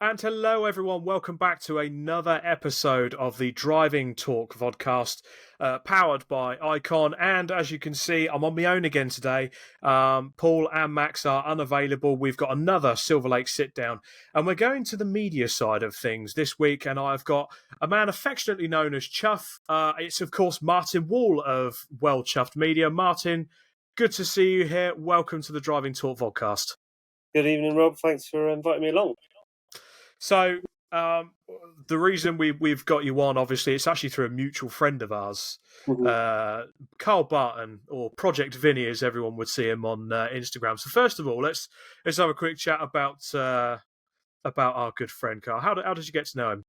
And hello, everyone. Welcome back to another episode of the Driving Talk vodcast, powered by Icon. And as you can see, I'm on my own again today. Paul and Max are unavailable. We've got another Silver Lake sit down, and we're going to the media side of things this week. And I've got a man affectionately known as Chuff. It's of course Martin Wall of Wellchuffed Media. Martin, good to see you here. Welcome to the Driving Talk vodcast. Good evening, Rob. Thanks for inviting me along. So the reason we've got you on, obviously, it's actually through a mutual friend of ours, Carl Barton, or Project Vinny, as everyone would see him on Instagram. So first of all, let's have a quick chat about our good friend Carl. How did you get to know him?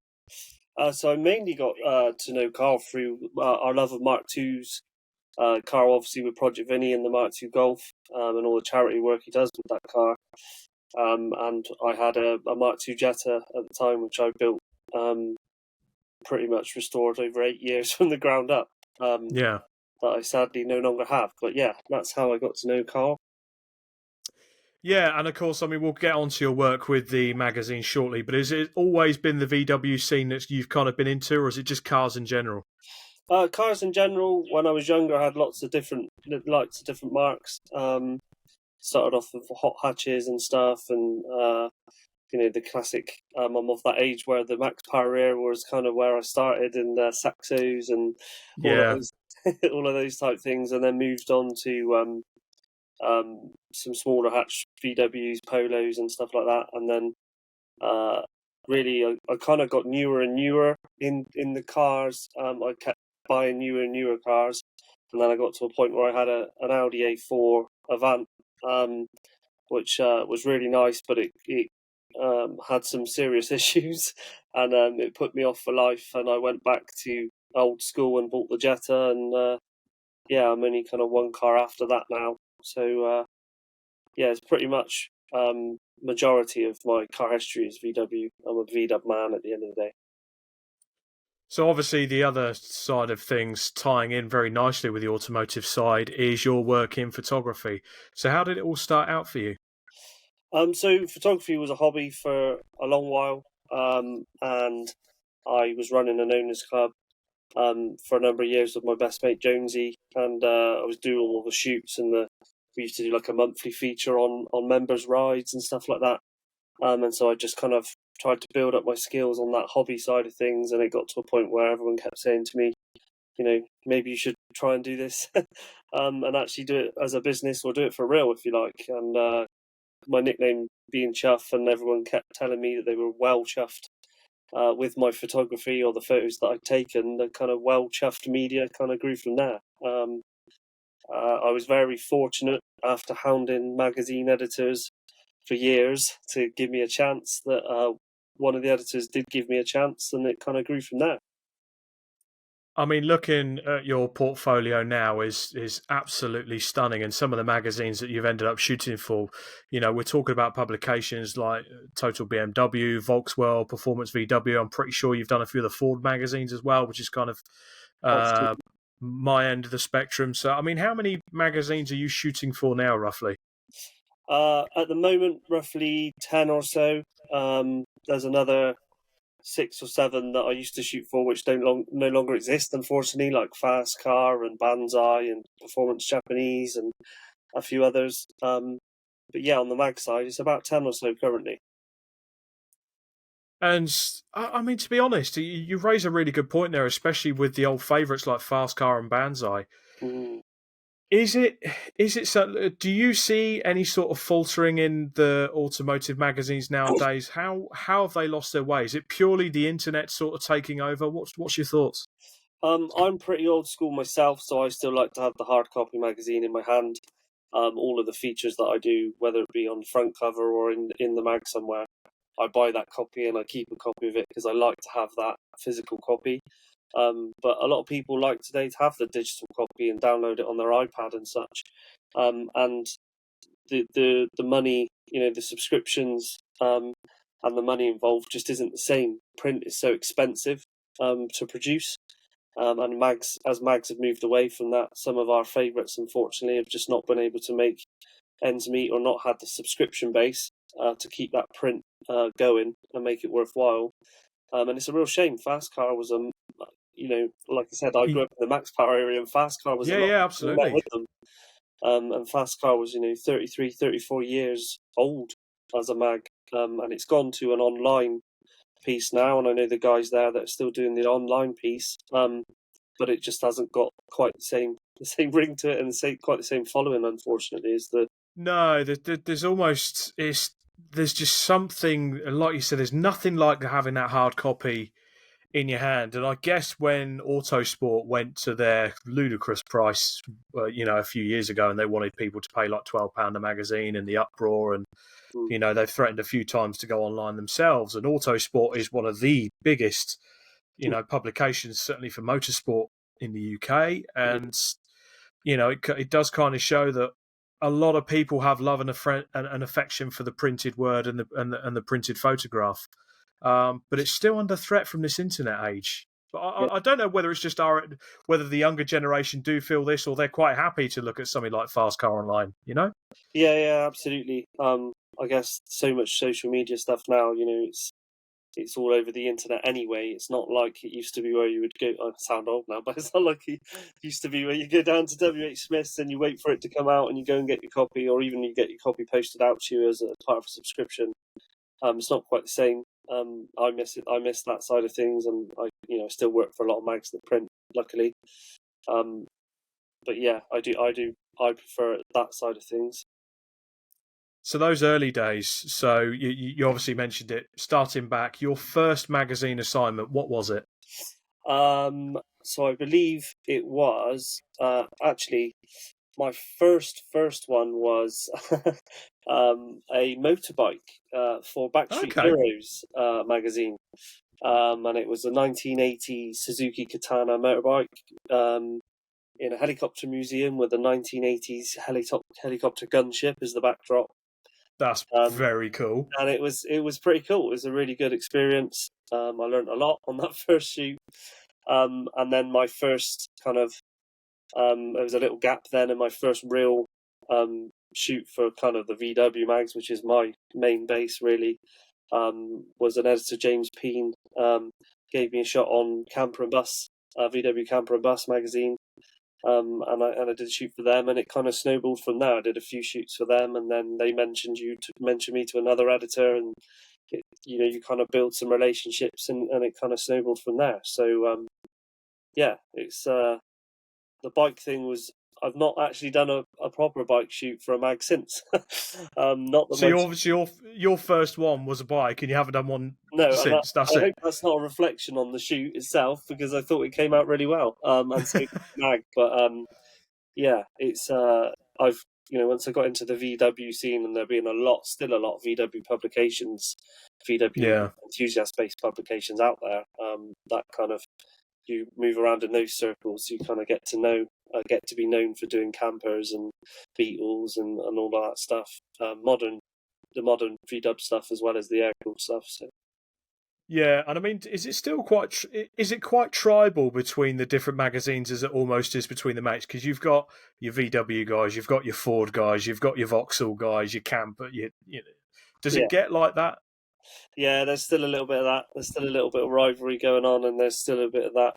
So I mainly got to know Carl through our love of Mark IIs. Carl, obviously, with Project Vinny and the Mark II Golf and all the charity work he does with that car. And I had a Mark II Jetta at the time, which I built, pretty much restored over 8 years from the ground up. That I sadly no longer have. But yeah, that's how I got to know Carl. Yeah, and of course, I mean, we'll get onto your work with the magazine shortly, but has it always been the VW scene that you've kind of been into, or is it just cars in general? Cars in general, when I was younger, I had lots of different marks. Started off with hot hatches and stuff, and the classic. I'm of that age where the Max Power was kind of where I started, and Saxos and all of those type things, and then moved on to some smaller hatch VWs, Polos, and stuff like that, and then really I kind of got newer and newer in the cars. I kept buying newer and newer cars, and then I got to a point where I had an Audi A4 Avant. Which was really nice, but it had some serious issues, and it put me off for life. And I went back to old school and bought the Jetta, and I'm only kind of one car after that now. So it's pretty much majority of my car history is VW. I'm a VW man at the end of the day. So obviously the other side of things tying in very nicely with the automotive side is your work in photography. So how did it all start out for you? So photography was a hobby for a long while, and I was running an owners club for a number of years with my best mate Jonesy, and I was doing all the shoots, and we used to do like a monthly feature on members' rides and stuff like that. And so I just kind of tried to build up my skills on that hobby side of things, and it got to a point where everyone kept saying to me, maybe you should try and do this, and actually do it as a business, or do it for real if you like. And my nickname being Chuff, and everyone kept telling me that they were well chuffed with my photography or the photos that I'd taken. The kind of well chuffed media kind of grew from there. I was very fortunate after hounding magazine editors for years to give me a chance, that one of the editors did give me a chance, and it kind of grew from there. I mean, looking at your portfolio now is absolutely stunning, and some of the magazines that you've ended up shooting for, we're talking about publications like Total BMW, Volkswagen, Performance VW. I'm pretty sure you've done a few of the Ford magazines as well, which is kind of my end of the spectrum. So, I mean, how many magazines are you shooting for now, roughly? At the moment, roughly 10 or so. There's another 6 or 7 that I used to shoot for, which no longer exist, unfortunately, like Fast Car and Banzai and Performance Japanese and a few others. But yeah, on the mag side, it's about 10 or so currently. And I mean, to be honest, you raise a really good point there, especially with the old favourites like Fast Car and Banzai. Mm. Is it so? Do you see any sort of faltering in the automotive magazines nowadays? How have they lost their way? Is it purely the internet sort of taking over? What's your thoughts? I'm pretty old school myself, so I still like to have the hard copy magazine in my hand. All of the features that I do, whether it be on the front cover or in the mag somewhere, I buy that copy and I keep a copy of it because I like to have that physical copy. But a lot of people like today to have the digital copy and download it on their iPad and such. And the money, the subscriptions, and the money involved just isn't the same. Print is so expensive to produce. And mags have moved away from that, some of our favourites, unfortunately, have just not been able to make ends meet or not had the subscription base. to keep that print going and make it worthwhile. And it's a real shame. Fast car was like I said, I grew up in the Max Power area, and Fast car was a Yeah, lot yeah, we met absolutely. with them. And Fast car was 33, 34 years old as a mag, and it's gone to an online piece now. And I know the guys there that are still doing the online piece, but it just hasn't got quite the same ring to it, and quite the same following. Unfortunately, is the No, there's almost there's just something like you said. There's nothing like having that hard copy in your hand. And I guess when Autosport went to their ludicrous price, a few years ago, and they wanted people to pay like £12 a magazine, and the uproar, and mm, they've threatened a few times to go online themselves. And Autosport is one of the biggest, publications, certainly for motorsport in the UK, and it does kind of show that a lot of people have love and an affection for the printed word and the printed photograph, but it's still under threat from this internet age. But yeah, I don't know whether it's just whether the younger generation do feel this, or they're quite happy to look at something like Fast Car Online. yeah, absolutely. I guess so much social media stuff now. It's all over the internet anyway. It's not like it used to be where you would go. I sound old now, but it's not like it used to be where you go down to WH Smith's and you wait for it to come out and you go and get your copy, or even you get your copy posted out to you as a part of a subscription. It's not quite the same. I miss it. I miss that side of things, and I still work for a lot of mags that print, luckily. Um, but yeah, I do. I prefer that side of things. So those early days. So you obviously mentioned it. Starting back, your first magazine assignment. What was it? So I believe it was actually my first one was a motorbike for Backstreet Okay, Heroes magazine, and it was a 1980 Suzuki Katana motorbike in a helicopter museum with a 1980s helicopter gunship as the backdrop. that's Um, very cool. and it was pretty cool. It was a really good experience. I learned a lot on that first shoot. And then my first kind of there was a little gap then in my first real shoot for kind of the VW mags, which is my main base really. Was an editor, James Peen, gave me a shot on Camper and Bus, VW Camper and Bus magazine. And I did a shoot for them, and it kind of snowballed from there. I did a few shoots for them, and then they mentioned me to another editor, and you kind of build some relationships, and it kind of snowballed from there. So yeah, it's the bike thing was. I've not actually done a proper bike shoot for a mag since. Not that So my your first one was a bike, and you haven't done one no, and since. That's I it. hope that's not a reflection on the shoot itself, because I thought it came out really well. And so did the mag, but yeah, it's I've once I got into the VW scene, and there being still a lot of VW publications, VW Yeah. enthusiast based publications out there. That kind of you move around in those circles, you kind of get to be known for doing campers and Beetles and all that stuff. The modern VW stuff as well as the air-cooled stuff. So Yeah, and I mean, is it still is it quite tribal between the different magazines as it almost is between the mates? Because you've got your VW guys, you've got your Ford guys, you've got your Vauxhall guys, your Camper. Does yeah, it get like that? yeah. There's still a little bit of that. There's still a little bit of rivalry going on, and there's still a bit of that.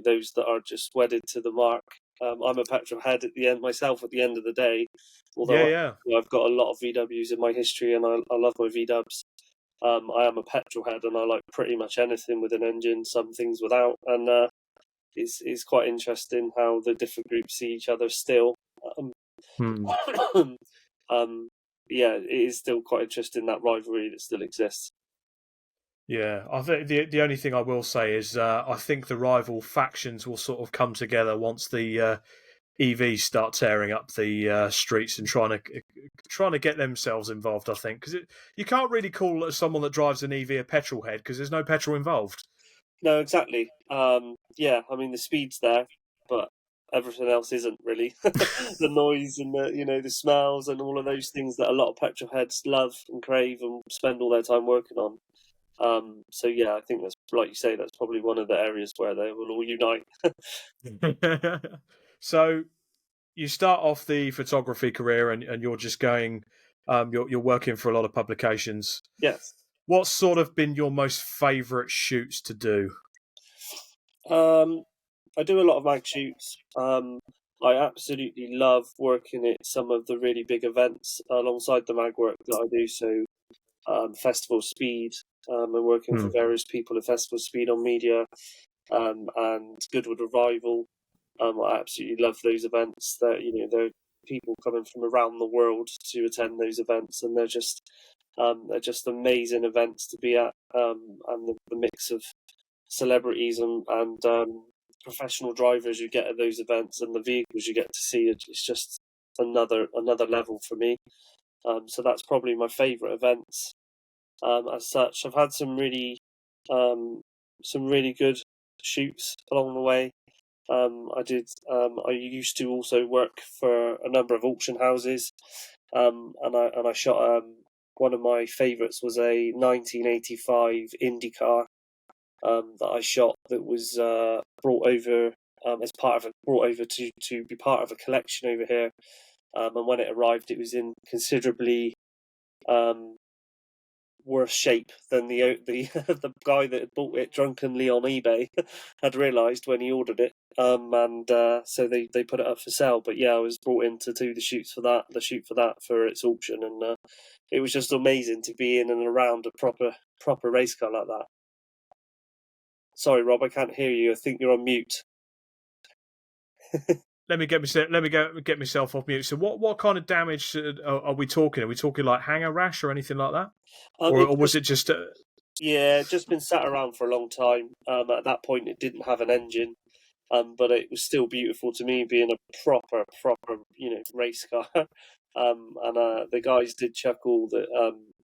Those that are just wedded to the mark. I'm a petrol head at the end myself. At the end of the day, Yeah, although yeah. I've got a lot of VWs in my history, and I love my VWs. I am a petrol head, and I like pretty much anything with an engine, some things without, and it's quite interesting how the different groups see each other still. Um, Hmm. um, yeah, it is still quite interesting, that rivalry that still exists. Yeah, I think the only thing I will say is I think the rival factions will sort of come together once the EVs start tearing up the streets and trying to get themselves involved. I think because you can't really call someone that drives an EV a petrol head because there's no petrol involved. No, exactly. Yeah, I mean the speed's there, but everything else isn't really. The noise and the smells and all of those things that a lot of petrol heads love and crave and spend all their time working on. So yeah, I think that's, like you say, that's probably one of the areas where they will all unite. So you start off the photography career and you're just going You're working for a lot of publications. Yes. What's sort of been your most favourite shoots to do? I do a lot of mag shoots. I absolutely love working at some of the really big events alongside the mag work that I do. So, Festival Speed, and working for Hmm. various people at Festival Speed on media, and Goodwood Revival. I absolutely love those events. That there are people coming from around the world to attend those events, and they're just amazing events to be at. And the mix of celebrities and professional drivers you get at those events, and the vehicles you get to see, it's just another level for me. So that's probably my favourite events. As such, I've had some really good shoots along the way. I used to also work for a number of auction houses, and I shot one of my favourites was a 1985 Indy car that I shot that was brought over as part of brought over to be part of a collection over here. And when it arrived, it was in considerably um, worse shape than the the guy that had bought it drunkenly on eBay had realised when he ordered it. And so they put it up for sale. But yeah, I was brought in to do the shoot for that for its auction, and it was just amazing to be in and around a proper race car like that. Sorry, Rob, I can't hear you. I think you're on mute. Let me get myself off mute. So, what kind of damage are we talking? Are we talking like hanger rash or anything like that, It's or was just it just? Yeah, just been sat around for a long time. At that point, it didn't have an engine, but it was still beautiful to me, being a proper race car. And the guys did chuckle that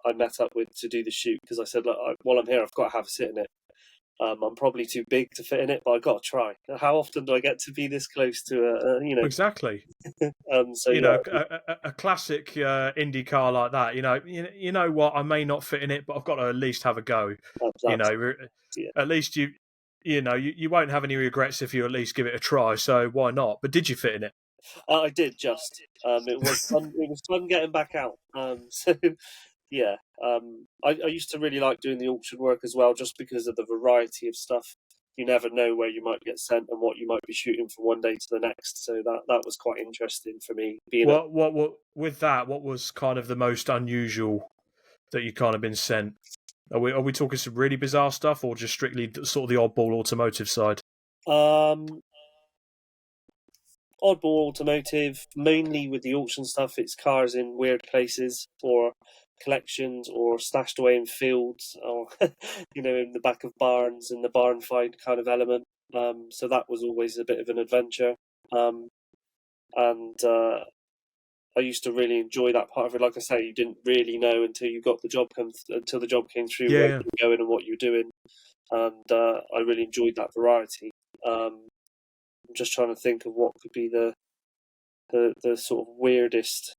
I met up with to do the shoot, because I said, look, while I'm here, I've got to have a sit in it. I'm probably too big to fit in it, but I've got to try. How often do I get to be this close to Exactly. So yeah, A classic Indy car like that. You know what? I may not fit in it, but I've got to at least have a go. You that's know, yeah. at least you won't have any regrets if you at least give it a try. So why not? But did you fit in it? I did just. It was fun. It was fun getting back out. So yeah, I used to really like doing the auction work as well, just because of the variety of stuff. You never know where you might get sent and what you might be shooting from one day to the next. So that was quite interesting for me. Being a What with that? What was kind of the most unusual that you kind of been sent? Are we talking some really bizarre stuff, or just strictly sort of the oddball automotive side? um, oddball automotive, mainly with the auction stuff. It's cars in weird places, or collections, or stashed away in fields, or in the back of barns, in the barn find kind of element. So that was always a bit of an adventure. Um, and I used to really enjoy that part of it. Like I say, you didn't really know until you got the job until the job came through, where Yeah. you were going and what you were doing, and I really enjoyed that variety. I'm just trying to think of what could be the sort of weirdest.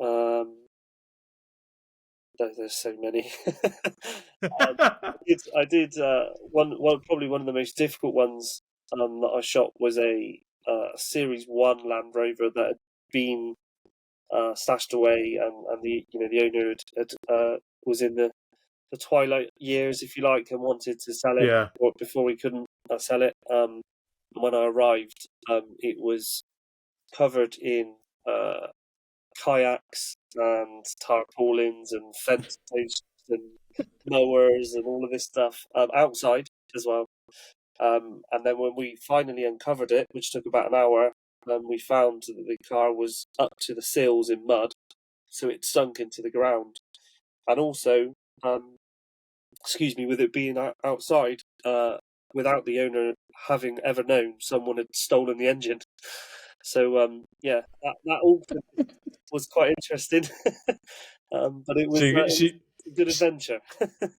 Um, there's so many. I did one probably one of the most difficult ones that I shot was a Series One Land Rover that had been stashed away, and the owner was in the twilight years, if you like, and wanted to sell it Yeah. before he couldn't sell it. And when I arrived, it was covered in kayaks and tarpaulins and fence posts and mowers and all of this stuff outside as well. And then when we finally uncovered it, which took about an hour, we found that the car was up to the sills in mud, so it sunk into the ground. And also, excuse me, with it being outside, without the owner having ever known someone had stolen the engine. So yeah, that auction was quite interesting, but it So was, you, it so, was a good adventure.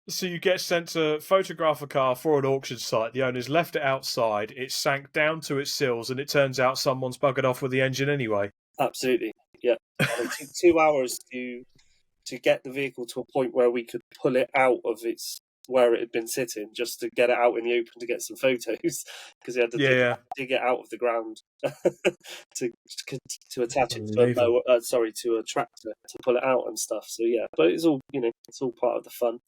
so you get sent to photograph a car for an auction site. The owner's left it outside. It sank down to its sills, and it turns out someone's buggered off with the engine anyway. Absolutely, yeah. And it took 2 hours to get the vehicle to a point where we could pull it out of its where it had been sitting, just to get it out in the open to get some photos, because he had to Yeah, dig it out of the ground to to attach it to a unbelievable. mower, to a tractor to pull it out and stuff. So yeah, but it's all, it's all part of the fun.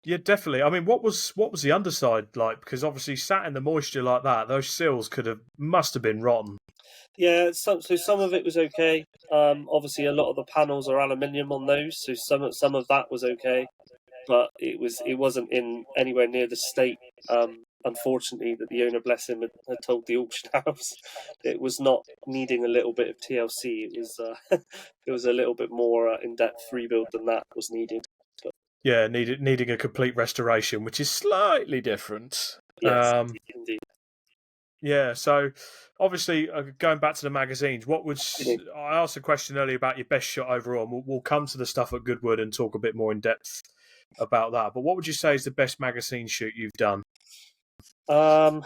Yeah, definitely. I mean, what was the underside like? Because obviously, sat in the moisture like that, those seals must have been rotten. Yeah, so some of it was okay. Obviously, a lot of the panels are aluminium on those, so some of that was okay, but it wasn't in anywhere near the state. Unfortunately, that the owner, bless him, had told the auction house it was not needing a little bit of TLC. It was it was a little bit more in depth rebuild than that was needed. But Yeah, needing a complete restoration, which is slightly different. yes, indeed. Yeah, so obviously going back to the magazines, I asked a question earlier about your best shot overall, and we'll come to the stuff at Goodwood and talk a bit more in depth about that. But what would you say is the best magazine shoot you've done? Um,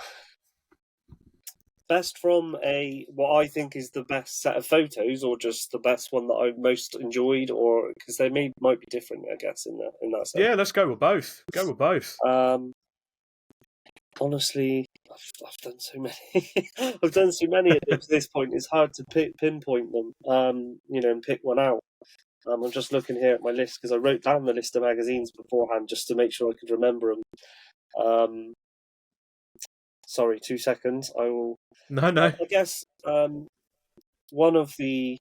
Best from a what I think is the best set of photos, or just the best one that I most enjoyed, or because they might be different, I guess, in that sense. Yeah, let's go with both. Go with both. Um, Honestly, I've done so many. I've done so many at this point. It's hard to pinpoint them. And pick one out. I'm just looking here at my list because I wrote down the list of magazines beforehand just to make sure I could remember them. Um, Sorry, 2 seconds. I will. No, no. I guess one of the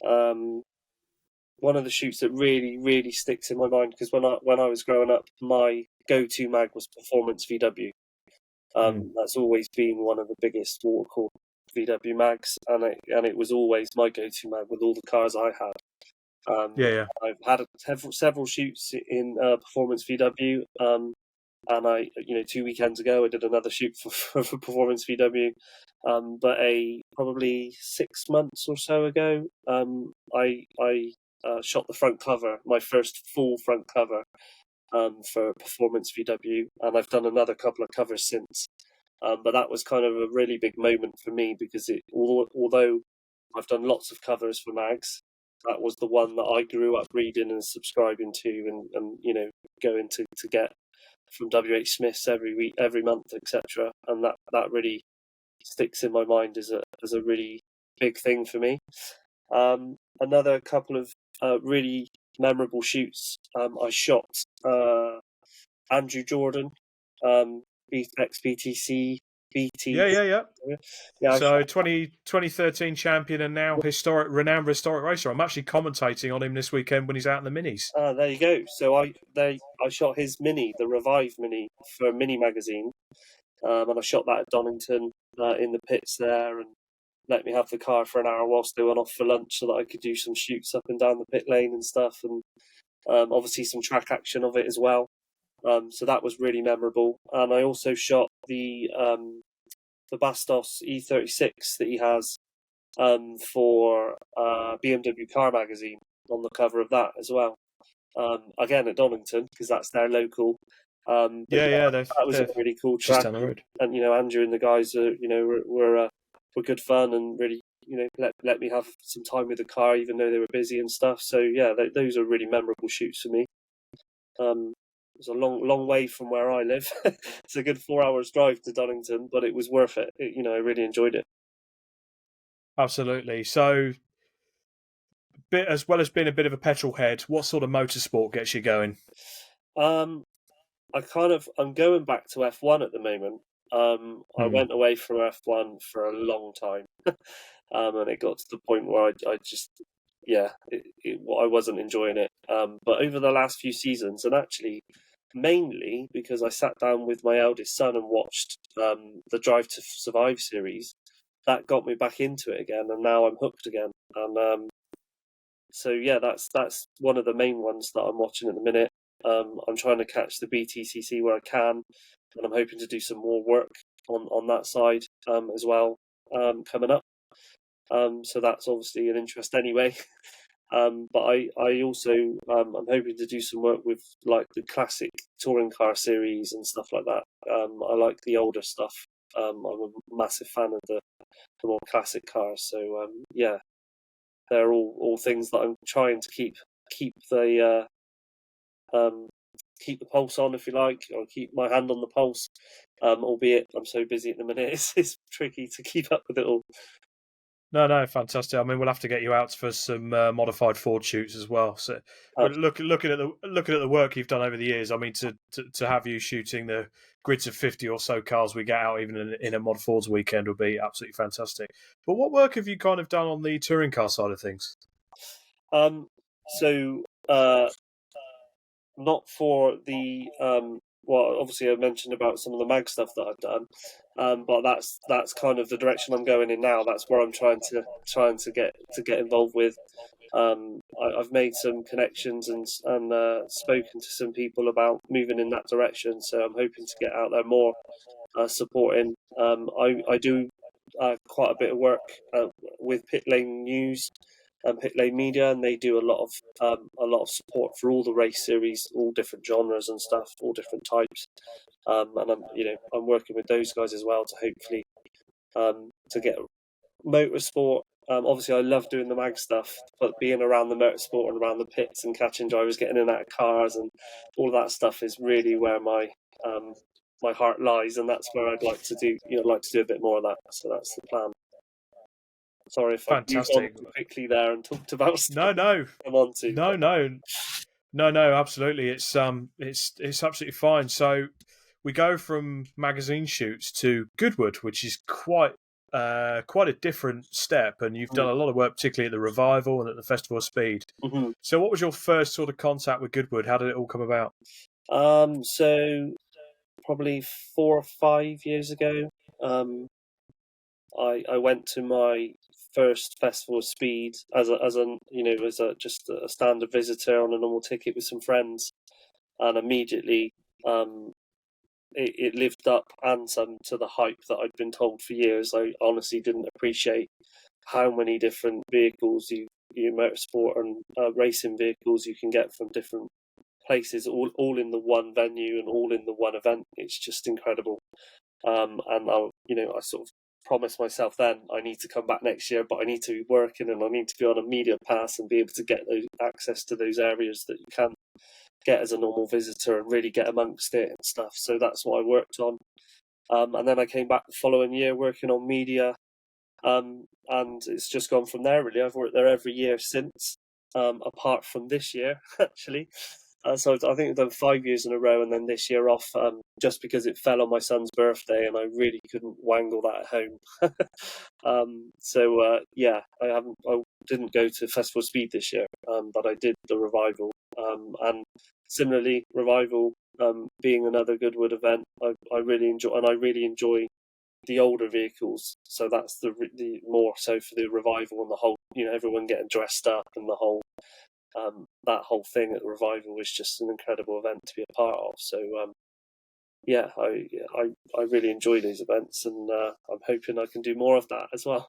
um, one of the shoots that really, really sticks in my mind, because when I was growing up, my go-to mag was Performance VW. Mm. That's always been one of the biggest watercore VW mags, and it was always my go-to mag with all the cars I had. Yeah, yeah. I've had several shoots in Performance VW, and 2 weekends ago I did another shoot for Performance VW. But probably 6 months or so ago, I shot the front cover, my first full front cover, for Performance VW, and I've done another couple of covers since. But that was kind of a really big moment for me, because although I've done lots of covers for mags, that was the one that I grew up reading and subscribing to, and going to get from WH Smith's every week, every month, etc. And that really sticks in my mind as a really big thing for me. Another couple of really memorable shoots. I shot Andrew Jordan, ex-BTC, BT. Yeah, yeah, yeah. Yeah, I shot. So 2013 champion and now renowned historic racer. I'm actually commentating on him this weekend when he's out in the minis. There you go. So I shot his Mini, the Revive Mini, for Mini Magazine, and I shot that at Donington, in the pits there, and let me have the car for an hour whilst they went off for lunch, so that I could do some shoots up and down the pit lane and stuff, and obviously some track action of it as well. So that was really memorable. And I also shot the Bastos E36 that he has for BMW Car Magazine, on the cover of that as well. Again at Donington, because that's their local. But Yeah, yeah, yeah, that was a they're really cool just track, down the road. and Andrew and the guys were good fun, and really let me have some time with the car, even though they were busy and stuff. So yeah, those are really memorable shoots for me. It's a long way from where I live. It's a good 4 hours drive to Donington, but it was worth it. I really enjoyed it. Absolutely. So, as well as being a bit of a petrol head, what sort of motorsport gets you going? Um, I'm going back to F1 at the moment. I Hmm. went away from F1 for a long time, and it got to the point where I just, yeah, I wasn't enjoying it. But over the last few seasons, and actually mainly because I sat down with my eldest son and watched the Drive to Survive series, that got me back into it again, and now I'm hooked again. And so yeah, that's one of the main ones that I'm watching at the minute. I'm trying to catch the BTCC where I can, and I'm hoping to do some more work on that side as well, coming up. So that's obviously an interest anyway. But I also I'm hoping to do some work with like the classic touring car series and stuff like that. I like the older stuff. I'm a massive fan of the more classic cars. So yeah, they're all things that I'm trying to keep the keep the pulse on, if you like, or keep my hand on the pulse. Albeit I'm so busy at the minute, it's tricky to keep up with it all. No, fantastic. I mean, we'll have to get you out for some modified Ford shoots as well. So, but Absolutely. looking at the work you've done over the years, I mean, to have you shooting the grids of 50 or so cars we get out even in a Mod Fords weekend would be absolutely fantastic. But what work have you kind of done on the touring car side of things? So not for the well, obviously I mentioned about some of the mag stuff that I've done, but that's kind of the direction I'm going in now. That's where I'm trying to get involved with. I've made some connections and spoken to some people about moving in that direction. So I'm hoping to get out there more, supporting. I do quite a bit of work with Pit Lane News and Pit Lane Media, and they do a lot of support for all the race series, all different genres and stuff, all different types. And I'm working with those guys as well to hopefully to get motorsport. Obviously, I love doing the mag stuff, but being around the motorsport and around the pits and catching drivers, getting in and out of cars, and all of that stuff is really where my heart lies, and that's where I'd like to do a bit more of that. So that's the plan. Sorry if I've moved on Fantastic. too quickly there and talked about stuff No, no, I'm on to. no, no, no. Absolutely, it's absolutely fine. So we go from magazine shoots to Goodwood, which is quite a different step, and you've done a lot of work, particularly at the Revival and at the Festival of Speed. Mm-hmm. So, what was your first sort of contact with Goodwood? How did it all come about? So probably 4 or 5 years ago, I went to my first Festival of Speed as just a standard visitor on a normal ticket with some friends, and immediately it lived up and some to the hype that I'd been told for years. I honestly didn't appreciate how many different vehicles motorsport and racing vehicles you can get from different places, all in the one venue and all in the one event. It's just incredible. And I sort of promised myself then I need to come back next year, but I need to be working and I need to be on a media pass and be able to get those access to those areas that you can't get as a normal visitor and really get amongst it and stuff. So that's what I worked on. And then I came back the following year working on media, and it's just gone from there really. I've worked there every year since, apart from this year actually. So I think I've done 5 years in a row, and then this year off, just because it fell on my son's birthday, and I really couldn't wangle that at home. I didn't go to Festival Speed this year, but I did the Revival, and similarly, Revival being another Goodwood event, I really enjoy the older vehicles. So that's the more so for the Revival and the whole, everyone getting dressed up and the whole. That whole thing at the Revival was just an incredible event to be a part of. So I really enjoy these events, and I'm hoping I can do more of that as well.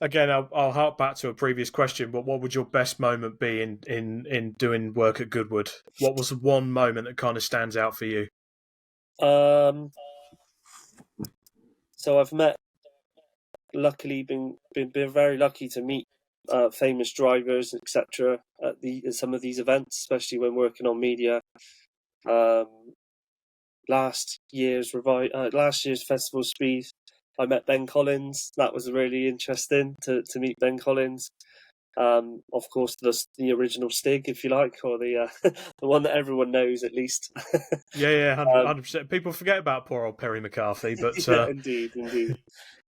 Again, I'll hark back to a previous question, but what would your best moment be in doing work at Goodwood? What was the one moment that kind of stands out for you? So I've luckily been very lucky to meet famous drivers, etc. at some of these events, especially when working on media. Last year's Festival Speed, I met Ben Collins. That was really interesting to meet Ben Collins. Of course, the original Stig, if you like, or the the one that everyone knows at least. Yeah, 100%. People forget about poor old Perry McCarthy, but Yeah, indeed.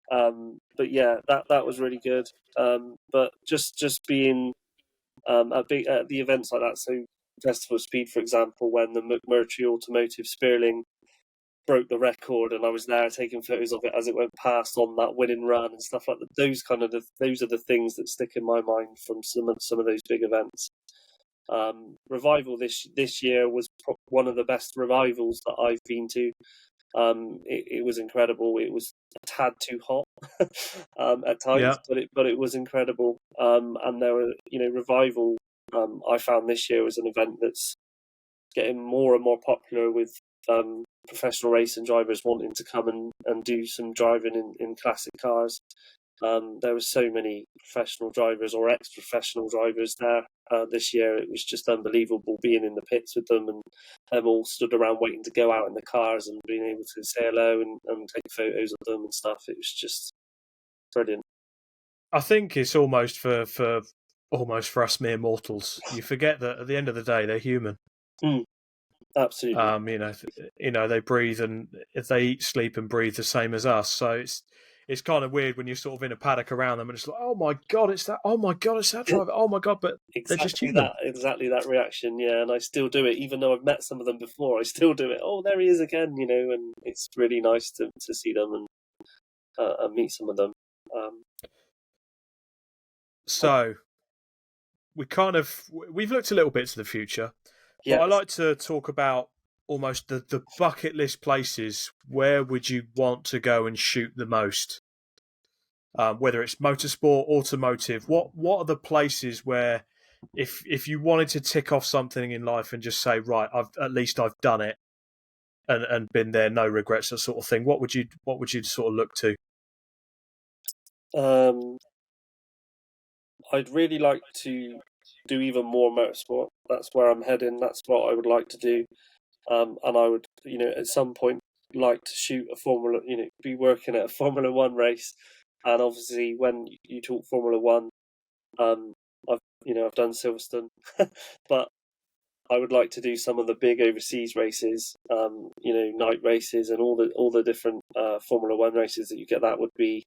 But yeah, that was really good. But just being at the events like that. So Festival Speed, for example, when the McMurtry Automotive Spearling broke the record, and I was there taking photos of it as it went past on that winning run and stuff like that. Those are the things that stick in my mind from some of those big events. Revival this year was one of the best revivals that I've been to. It was incredible. It was a tad too hot at times, yeah, but it was incredible. And there were Revival. I found this year was an event that's getting more and more popular with professional racing drivers wanting to come and do some driving in classic cars. There were so many professional drivers or ex-professional drivers there this year. It was just unbelievable being in the pits with them, and them all stood around waiting to go out in the cars and being able to say hello and take photos of them and stuff. It was just brilliant. I think it's almost for almost for us mere mortals. You forget that at the end of the day, they're human. Absolutely. They breathe and if they eat, sleep, and breathe the same as us. So it's kind of weird when you're sort of in a paddock around them and it's like, oh my god, it's that. Oh my god, it's that driver. Oh my god, but they're just human. Exactly that reaction. Yeah, and I still do it, even though I've met some of them before. I still do it. Oh, there he is again, and it's really nice to see them and meet some of them. So we've looked a little bit to the future, but Yes. I like to talk about almost the bucket list places. Where would you want to go and shoot the most? Whether it's motorsport, automotive, what are the places where if you wanted to tick off something in life and just say, right, I've done it and been there, no regrets, that sort of thing, what would you sort of look to? I'd really like to do even more motorsport. That's where I'm heading. That's what I would like to do. And I would, at some point like to shoot be working at a Formula One race. And obviously, when you talk Formula One, I've done Silverstone, but I would like to do some of the big overseas races, night races and all the different Formula One races that you get. That would be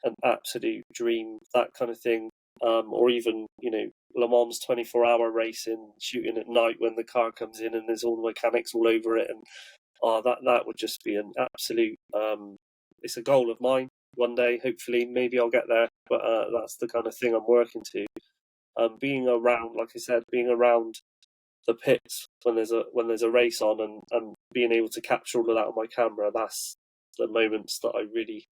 an absolute dream, that kind of thing. Or even, Le Mans 24-hour racing, shooting at night when the car comes in and there's all the mechanics all over it. And that would just be an absolute, it's a goal of mine one day. Hopefully, maybe I'll get there, but that's the kind of thing I'm working to. Being around, like I said, being around the pits when there's a race on and being able to capture all of that on my camera, that's the moments that I really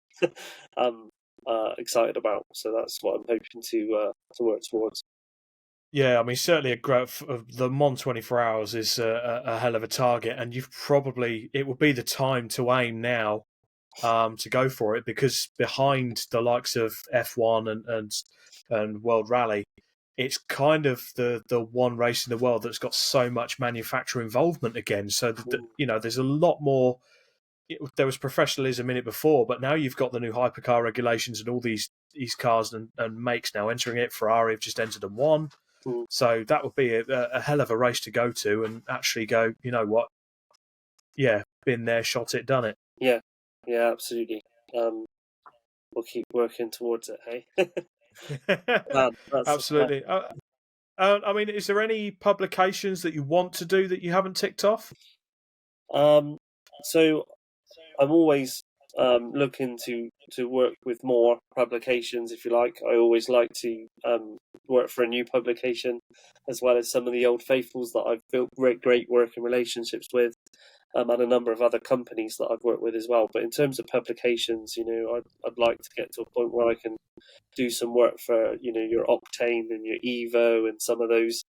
excited about. So that's what I'm hoping to work towards. Yeah, I mean, certainly the Mon 24 hours is a hell of a target, and it would be the time to aim now to go for it, because behind the likes of F1 and World Rally, it's kind of the one race in the world that's got so much manufacturer involvement again. So there's a lot more. There was professionalism in it before, but now you've got the new hypercar regulations and all these cars and makes now entering it. Ferrari have just entered and won. So that would be a hell of a race to go to and actually go, you know what? Yeah, been there, shot it, done it. Yeah, absolutely. We'll keep working towards it, hey? Absolutely. I mean, is there any publications that you want to do that you haven't ticked off? So I'm always looking to work with more publications, if you like. I always like to work for a new publication, as well as some of the old faithfuls that I've built great working relationships with, and a number of other companies that I've worked with as well. But in terms of publications, I'd like to get to a point where I can do some work for your Octane and your Evo and some of those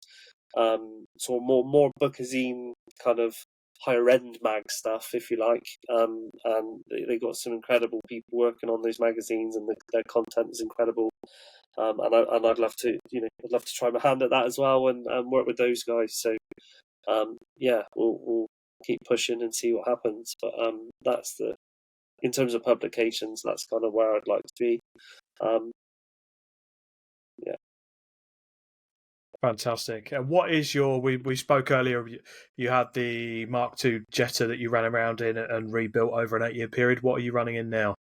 sort of more bookazine kind of higher end mag stuff, if you like. And they got some incredible people working on those magazines, and their content is incredible. And I'd love to try my hand at that as well and work with those guys. So we'll keep pushing and see what happens. But in terms of publications, that's kind of where I'd like to be. Yeah. Fantastic. And what is we spoke earlier, you had the Mark II Jetta that you ran around in and rebuilt over an 8-year period. What are you running in now?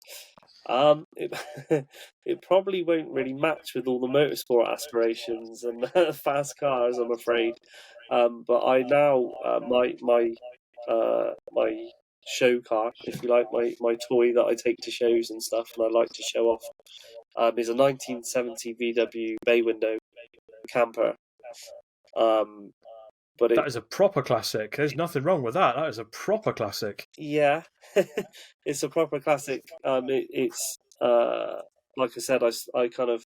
It probably won't really match with all the motorsport aspirations and fast cars, I'm afraid. But I now my show car, if you like, my toy that I take to shows and stuff, and I like to show off, is a 1970 VW bay window camper. But that is a proper classic. There's nothing wrong with that. That is a proper classic. Yeah, it's a proper classic. It's like I said, I kind of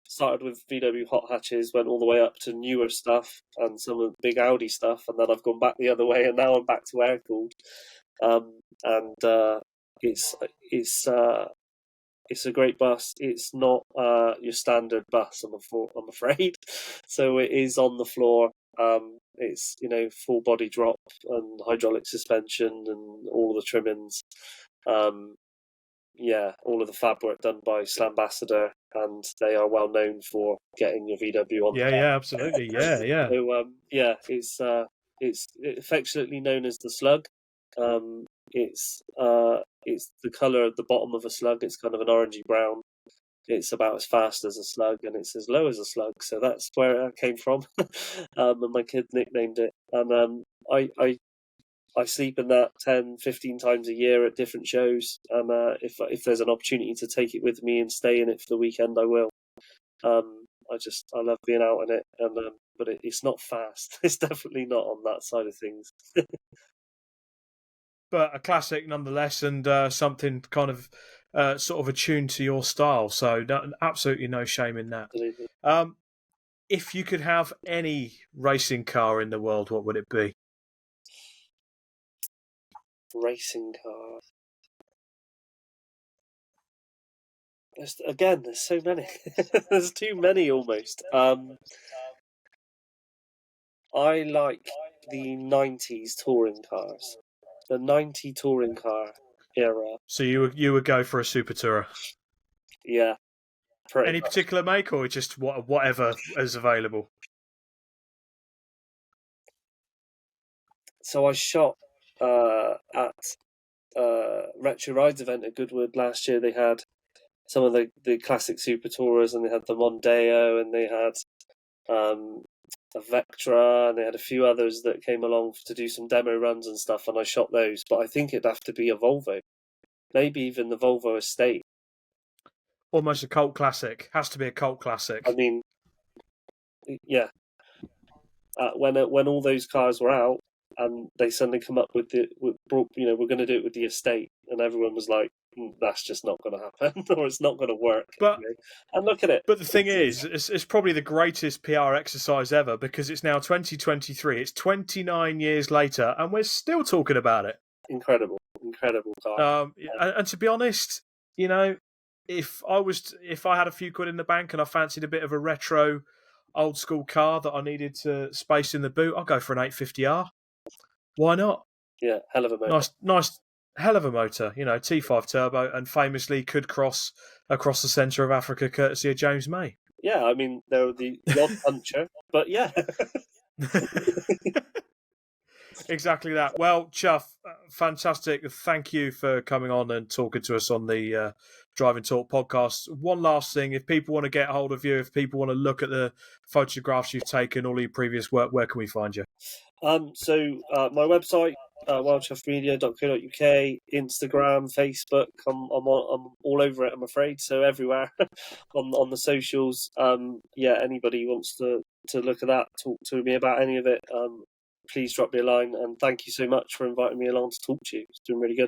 started with VW hot hatches, went all the way up to newer stuff and some of the big Audi stuff, and then I've gone back the other way, and now I'm back to air cooled. And it's It's a great bus. It's not your standard bus, I'm afraid. So it is on the floor. It's full body drop and hydraulic suspension and all the trimmings. All of the fab work done by Slambassador, and they are well known for getting your VW on. Yeah, absolutely. Yeah. So it's affectionately known as the Slug. It's the colour at the bottom of a slug. It's kind of an orangey brown. It's about as fast as a slug, and it's as low as a slug. So that's where it came from. And my kid nicknamed it. And I sleep in that 10, 15 times a year at different shows. And if there's an opportunity to take it with me and stay in it for the weekend, I will. I love being out in it, but it's not fast. It's definitely not on that side of things. But a classic nonetheless, and something kind of sort of attuned to your style. So absolutely no shame in that. Absolutely. If you could have any racing car in the world, what would it be? Racing car. There's so many. There's too many almost. I like the 90s touring cars. The 90 touring car era. So you would go for a Super Tourer? Yeah. Any Much. particular make, or just whatever is available? So I shot at Retro Rides event at Goodwood last year. They had some of the classic Super Tourers, and they had the Mondeo, and they had a Vectra, and they had a few others that came along to do some demo runs and stuff, and I shot those. But I think it'd have to be a Volvo, maybe even the Volvo Estate. Almost a cult classic. Has to be a cult classic. I mean, yeah. When all those cars were out, and they suddenly come up with we're going to do it with the Estate, and everyone was like, that's just not going to happen, or it's not going to work. But and look at it. But the thing is, it's probably the greatest PR exercise ever, because it's now 2023. It's 29 years later, and we're still talking about it. Incredible car. And to be honest, if I had a few quid in the bank and I fancied a bit of a retro, old school car that I needed to space in the boot, I'll go for an 850R. Why not? Yeah, hell of a motor. Nice, hell of a motor. T5 turbo, and famously could cross across the centre of Africa courtesy of James May. Yeah, I mean, they're the odd puncher, but yeah. Exactly that. Well, Chuff, fantastic. Thank you for coming on and talking to us on the Driving Talk podcast. One last thing, if people want to get hold of you, if people want to look at the photographs you've taken, all your previous work, where can we find you? So my website, wellchuffedmedia.co.uk, Instagram, Facebook, I'm all over it, I'm afraid. So everywhere on the socials. Anybody wants to look at that, talk to me about any of it, please drop me a line, and thank you so much for inviting me along to talk to you. It's been really good.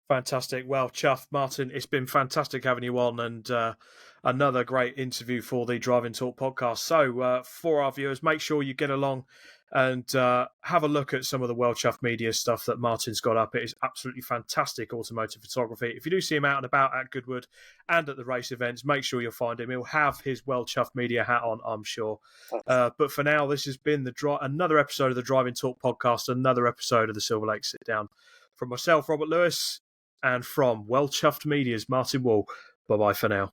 Fantastic. Well, Chuff, Martin, it's been fantastic having you on, and another great interview for the Driving Talk podcast. So for our viewers, make sure you get along and have a look at some of the Wellchuffed media stuff that Martin's got up. It is absolutely fantastic automotive photography. If you do see him out and about at Goodwood and at the race events, make sure you'll find him. He'll have his Wellchuffed media hat on, I'm sure. But for now, this has been another episode of the Driving Talk podcast, another episode of the Silver Lake Sit Down. From myself, Robert Lewis, and from Wellchuffed Media's Martin Wall. Bye-bye for now.